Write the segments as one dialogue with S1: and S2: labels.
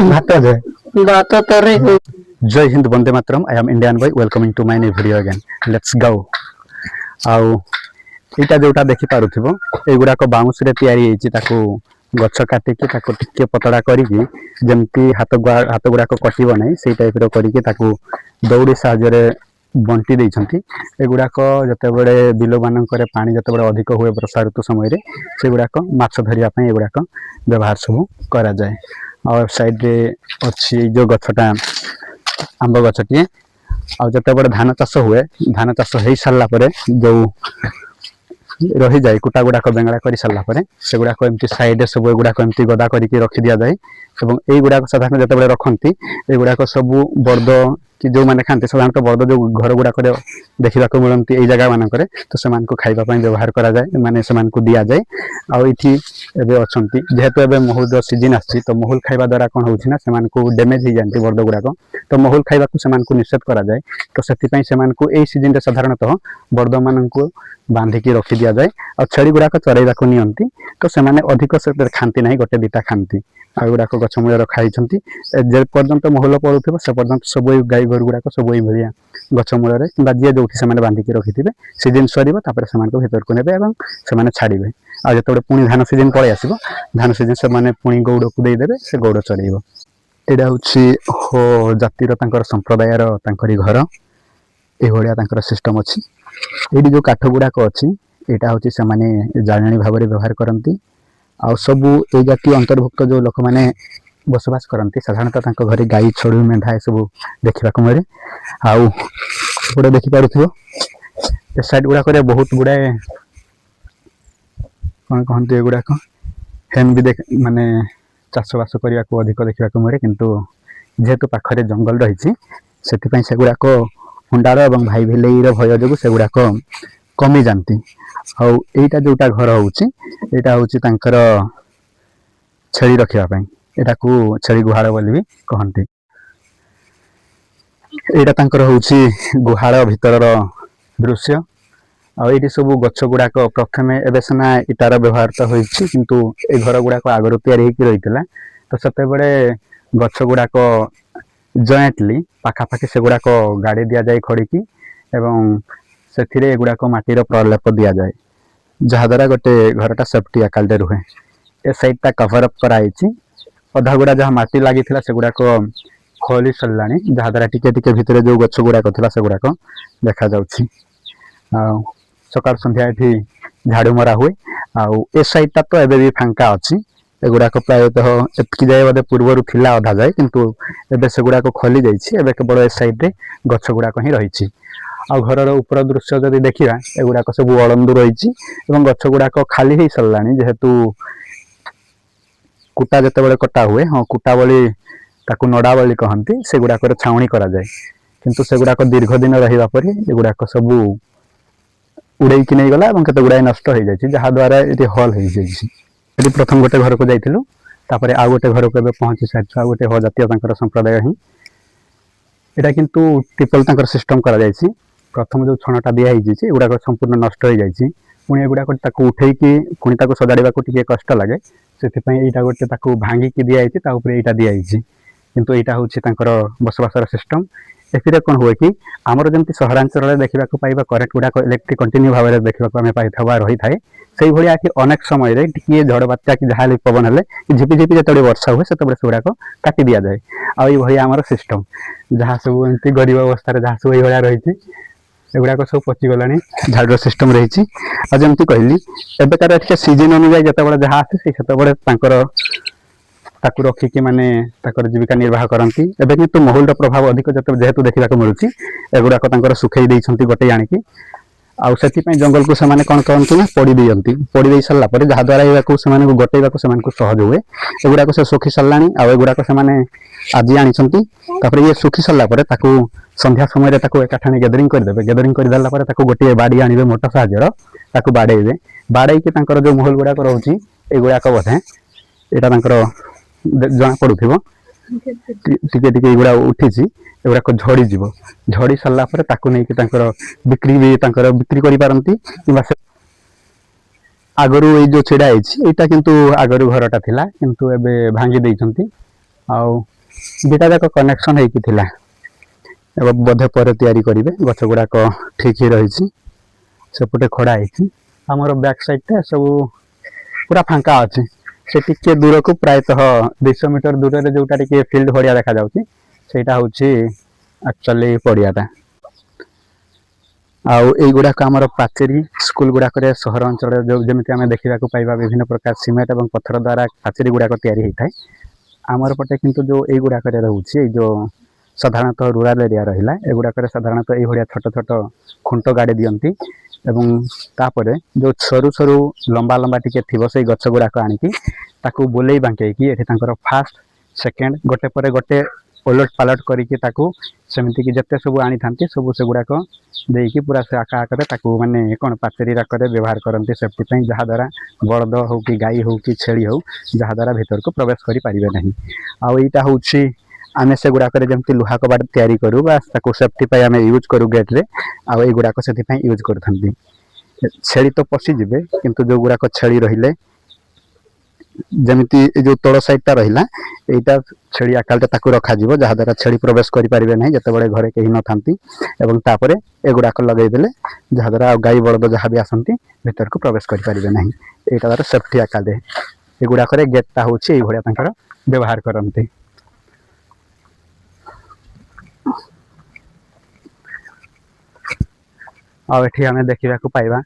S1: भात दे भात तरे जय हिंद वंदे मातरम I am Indian boy welcoming to my new video again let's go आउ इटा जोटा देखि पारुथिबो एगुडा को बाउंस रे तयारी हेछि ताको गछ काटि के ताको टिके पतडा करी कि जेमती हाथ गुडा को कटिबो नै सेही टाइप रो करी के ताको दौड़ी साहाय्य रे बंटी देइछंती एगुडा को जते बडे बिलो मानन पानी जते बडे अधिक हुए वर्षा ऋतु समय रे सेगुडा को माछ धरिया पई एगुडा को व्यवहार सब करा जाय और साइड रे अछि जो गछटा आंब गछटी आ जते बडे धान चाष हुए धान चाष हेई सारला परे जो रही जाए कुटा गुड़ाक बेंगड़ा कर सारा पर से गुड़ाक एमती साइड सब गुड़ाक एमती गदा करके रखी दि जाए और यही गुड़ाक साधारण जो रखती युड़ाक सब बर्द कि जो मैंने खाते साधारणतः बर्द जो घर गुड़ाक देखा मिलती यही जगह मानक तो से खावाई व्यवहार करा जाए माने से दि जाए आईटी अच्छा जेहेतु एवं महुल सीजन आसी तो महुल खावा द्वारा कौन होना से डैमेज हो जाती बर्द गुड़ाक तो महुल खावा को निषेध करा जाए तो से सीजन साधारणतः बर्द मान बांधिकी रखी दि जाए और छेड़ी गुड़ाक चरैवा को नियंती तो से अधिक से खाती ना गोटे दिटा खाती आ गुड़ाक गछ मूल रखाई जे पर्यंत महल पड़ू से पर्यंत सब गाई घर गुड़ाक सब भाया गछ मूल कि जी जो से बांधिकी रखी थे सीजन सर भर को ने से छाड़े आ जो पुणी धान सीजन पलि आस धान सीजन से पुणी गौड़ को देदेवे से गौड़ चरइब यहाँ हूँ जातिर संप्रदायर घर यह सिस्टम अच्छी ये जो काठ गुड़ाक अच्छी यहाँ हूँ से जाणी भाव में व्यवहार करती आ सबू ये जाति अंतर्भुक्त जो लोक मैंने बसवास करती साधारणतः घरे गाई छड़ू मेढ़ा सब देखा मिले आउे देखिपुर ए साइड गुड़ाक बहुत गुड़ाए कौन कहते गुड़ाक हेन भी देख माने चाषबास करने को अधिक देखा मिले किंतु जेहेतु पाखरे जंगल रही से गुड़ाक हुंडार और भाई भेलैर भय जो से गुड़ाक कमी जाती आईटा जोटा घर हूँ छेली रखापी यहाँ को छेली गुहाल बोली भी कहती यहाँ हूँ गुहाल भीतर दृश्य आईटी सब गछ गुड़ाक प्रथम एवं सीना इटार व्यवहार तो होती किंतु ए घर गुड़ाक आगर तैयारी रही तो से गछ गुड़ाक जॉइंटली पाखापाखि से गुड़ाक गाड़ी दि जाए खड़ी एवं से गुड़ाक माटीर प्रलेप दि जाए जहाद्वारा गोटे घरटा सेफ्टी आकार रुहे ए साइडटा कभर अप कराई अधा गुड़ा जहाँ माटी लगी से गुड़ाक खोली सरला जहाद्वारा टिके भितर जो गछ गुड़ाक था से गुड़ाक देखा जाउछि सकाल संध्या ये झाड़ू मरा हुए आउ ए साइडटा तो एबे भी फांका अच्छी एगुड़ाक प्रायतः एतकी जाए बोधे पूर्वर थिला अधा जाए किंतु एबे से गुड़ाक खोली जाइए केवल ए साइड रे गछ गुड़ाक ही रही आ घर ऊपर दृश्य जब देखा एगुड़ाक सब अड़ंदू रही गछ गुड़ाक खाली हो सारा जेहेतु कुटा जिते कटा हुए हाँ कुटा बोली ताकू नड़ा बोली कहती से गुड़ाक छाउणी करा जाए किंतु से गुड़ाक दीर्घ दिन रहा पर एगुड़ाक सब उड़े कि नहीं गला केते गुड़ाए नष्ट हो जाए जहाद्वारा ये हल हो जाए प्रथम गोटे घर को जाइलु आउ गोटे घर को पहुँची सारी आ गोटे जातीय संप्रदाय ही यहाँ किंतु टिपल सिस्टम करा प्रथम जो छणटा दिखाई गुड़ाक संपूर्ण नष्ट हो जाए पुणी गुड़ाक उठेकी पुणी सजाड़ा टे कष्ट लगे से यहाँ गोटे भांगिकी दिखाई यहाँ दिखाई किंतु यहाँ हूँ बसवासर सिस्टम ए कौन हुए कि आमर जमी सहरांचल देखा पाइबा करेन्ट गुड़ाक इलेक्ट्रिक कंटिन्यू भाव में देखा रही थाए से भाया कि अनेक समय टे झड़ बात्या कि जहाँ पवन हेल्ले झिपी झिपी जो वर्षा हुए से गुड़ाक काटी दि जाए आई भाई आमर सिस्टम जहाँ सब एमती गरीब अवस्था जहाँ सब ये रही एगुड़ाक सब पचिगला झाड़ सिस्टम रही जमी कहली एवं सीजन अनुजाई जो जहाँ आसे से रखिकी माने जीविका निर्वाह करती एवं किंतु महुल प्रभाव अधिक जेहेतु देखा मिलूँ एगुड़ाक सुखई देती गोटे आଣିकी आउ से जंगल को से कौन कहती ना पड़ी दिखती पड़ी दे सारापर जहाद्वारा या गोटेवा सहज हुए एगुड़ाक से सुखी सारा आगुड़ाक से आज आनी ये सुखी सारापर संध्या समय एकाठाणी गैदरिंग करदे गैदरिंग करदेला गोटे बाड़ी आने मोटर साहय बाड़े बाड़े जो महल गुड़ाक रोचे युड़ाक बोधे यहाँ जना पड़ू टे गुड़ा उठी एगुड़ाक झड़ी जीव झड़ी सारापर नहीं बिक्री भी बिक्री कर पारती आगरू ये जो छिड़ा है किंतु आगरू घरटा थिला किंतु एबे भांगी देइछंती आउ दुटा जाक कनेक्शन हेकी थिला एबे बोधे पर तैयारी करिवे गछ गुडाक ठीक ही रहिछि सेपटे खड़ा है आमर बैक साइड टा सब पूरा फांका अच्छे से टिके दूर को प्रायतः 200 मीटर दूर रे जोटा टिके फील्ड भड़िया देखा जाउछि सेटा होछि एक्चुअली पड़ियाटा आउ एई गुडाक आमर पाचेरी स्कूल गुडाक रे सहर अंचल जो जेमिति आमे देखिबा को पाइबा विभिन्न प्रकार सीमेंट एवं पत्थर द्वारा पाचेरी गुडाक तैयारी होता है आमर पटे किंतु जो एई गुडाक रे रहउछि जो साधारणतः रूरल एरिया रहिला एगुडाक रे साधारणतः एई भड़िया छोट छोट खुंट गाड़ी दियंती एवं तापरे जो सरू सरू लंबा लंबा टिके थिबो से गछ गुडाक आनिकी ताकू बोलेई बांकेकी एठी तांकर फास्ट सेकेंड गोटे परे गोटे ओलट पालट करिकी ताकू सेमिति कि जते सब आनी थांती सब से गुडाक देकी पूरा से आका आकरे ताकू माने कोन पाचेरी राकरे व्यवहार करंती सेफ्टी पई जहा द्वारा बळद हो कि गाई हो कि छेली हो जहा द्वारा भीतर को प्रवेश करि पारिबे नहीं आ एटा होछि आमे से गुडाक रे जेमति लोहा कबाट तयारी करू बा ताकू सेफ्टी पई आमे यूज करू गेट रे आ ए गुडाक सेति पई यूज करथांती छेली तो पसी जिबे किंतु जो गुडाक छेली रहिले जेमिति जो तळ साइड ता रहिला एटा छेली आकालते ताकू रखा जिवो जहा द्वारा छेली प्रवेश करि पारिबे नहीं जते बळे घरे केही न थांती एवं तापरे ए गुडाक लगेइ देले जहा द्वारा गाई बळद जहा भी आसंती भीतर को प्रवेश करि पारिबे नहीं एटा द्वारा सेफ्टी आकाले ए गुडाक रे गेट ता होछि ए भळिया तांकर व्यवहार करंती आ एठी आमे देखिबा को पाइबा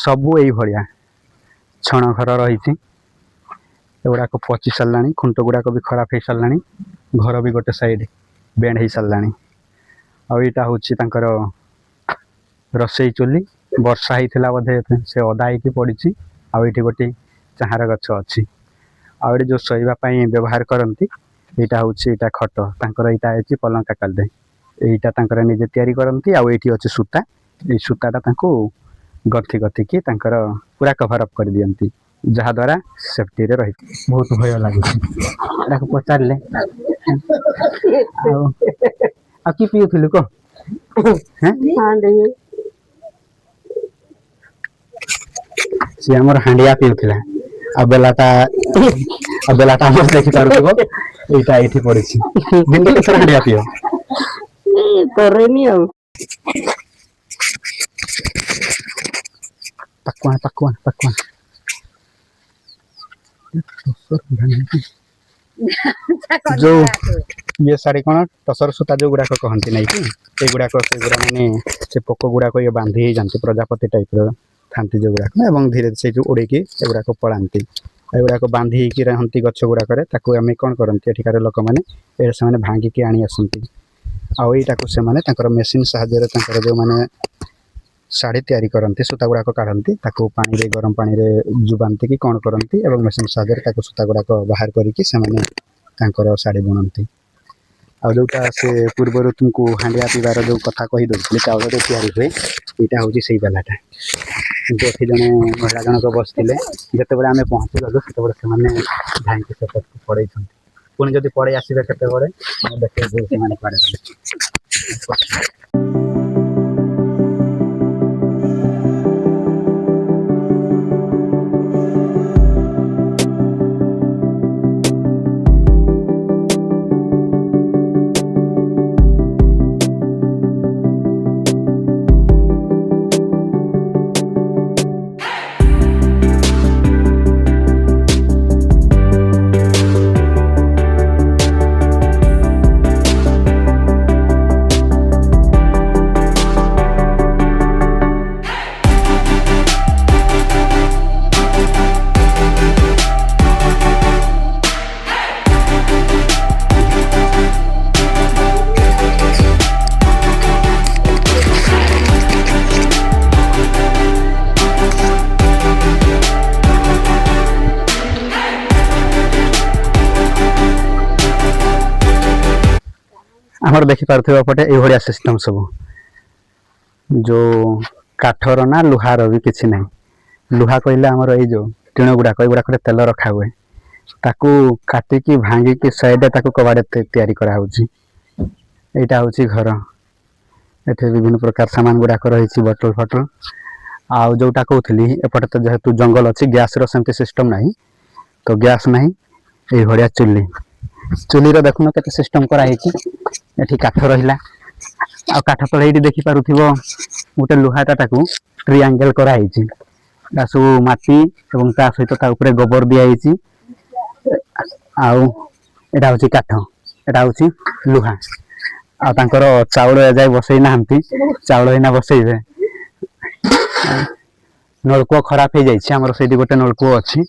S1: सबु एई भळिया छण घर रहिछि एगुड़ा को पची सारानी खुंट गुड़ाक भी खराब हो सारानी घर भी गोटे साइड बेंड हो सारानी आईटा हूँ रसई चुली वर्षा होता बोधे से अदा हो पड़ी आईटी गोटे चाहार गछ अच्छी आईटी जो शोवाई व्यवहार करती यहाँ हूँ यहाँ खट तर यहाँ पलंग काकालदे यहाँ निजे तैयारी करती आईटी अच्छे सूता ये सूताटा गथि गथिकी पूरा कभर अप कर दियंती जहा द्वारा सेफ्टी रे रही बहुत भय लागुची पचारे आ कि पीउथिलु को सी हमर हांडिया पीउथिला आ बेलाटा हमर देखि पारुथबो एटा एठी पड़िछि दिन के सर हांडिया पियो तोरेनी आ पकवान जो ये साड़ी कौन टसर सूता जो गुड़ाक कहती नहीं कि ये गुड़ाक से गुड़ा माने से पोक गुड़ाक ये बांधी जाती प्रजापति टाइप थांती जो गुड़ाक एवं धीरे से उड़े एगुड़ाक पड़ाती एगुड़ाक बांधी रहती गछ गुड़ाक आम कौन करती एठिकार लोक मैंने से भांगिकी आनी आसती आईटा से मेसीन साहाय्य जो मैंने शाढ़ी तैयारी करती सूता गुड़ाक काढ़ती पानी रे गरम पानी रे जुबांती कि कौन करती एवं मेसीन साहाय्य सूता गुड़ाक बाहर करके शाढ़ी बुणती आ जोटा से पूर्वर तुमको हांडिया पीबार जो कथा कही दूसरी चाउल तैयारी हुए यहाँ हूँ से बेलाटा कि जड़े महिला जनक बसते जिते आम पहुँची गलु से धाई सेपट को पड़े पुणी जब पड़े आसवे के देखिए पड़े आमर देखी पार्थिव पटे ये सिस्टम सब जो काठर ना लुहार भी किसी ना लुहा कहले आमर ये जो टीण गुड़ाक गुड़ाक तेल रखा हुए ताकू काटिकी भांगिकी साइड कबाड़ तैयारी यहाँ हूँ घर ये विभिन्न प्रकार सामान गुड़ाक रही बटल फटल आउ जोटा कहूली एपटे तो जेहेतु जंगल अच्छी गैस सेमती सिस्टम नहीं तो गैस नहीं ये भाया चुली चुलीर देखुन के सिस्टम कराई काठ रहा आ काठ तले ये देखिपुव गोटे लुहाटा ट्रियांगल कराई सब माटी और ता सहित ता गोबर दिखाई आउटा हूँ काठ एटा हूँ लुहा आर चाउल जाए बसई ना चाउल ही बसइबे नलकूप खराब हो जाए से गोटे नलकूप अच्छी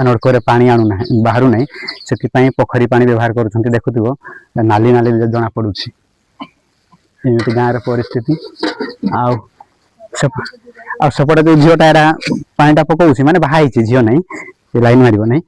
S1: नलकूप पानी आणु ना बाहर ना से पोखरी पानी व्यवहार कर देखुव नाली नाली जना पड़ू एमती गाँव परिस्थिति आउपटे जो झीटा पानीटा पकाऊँ माने बाहर झील नहीं लाइन मार नहीं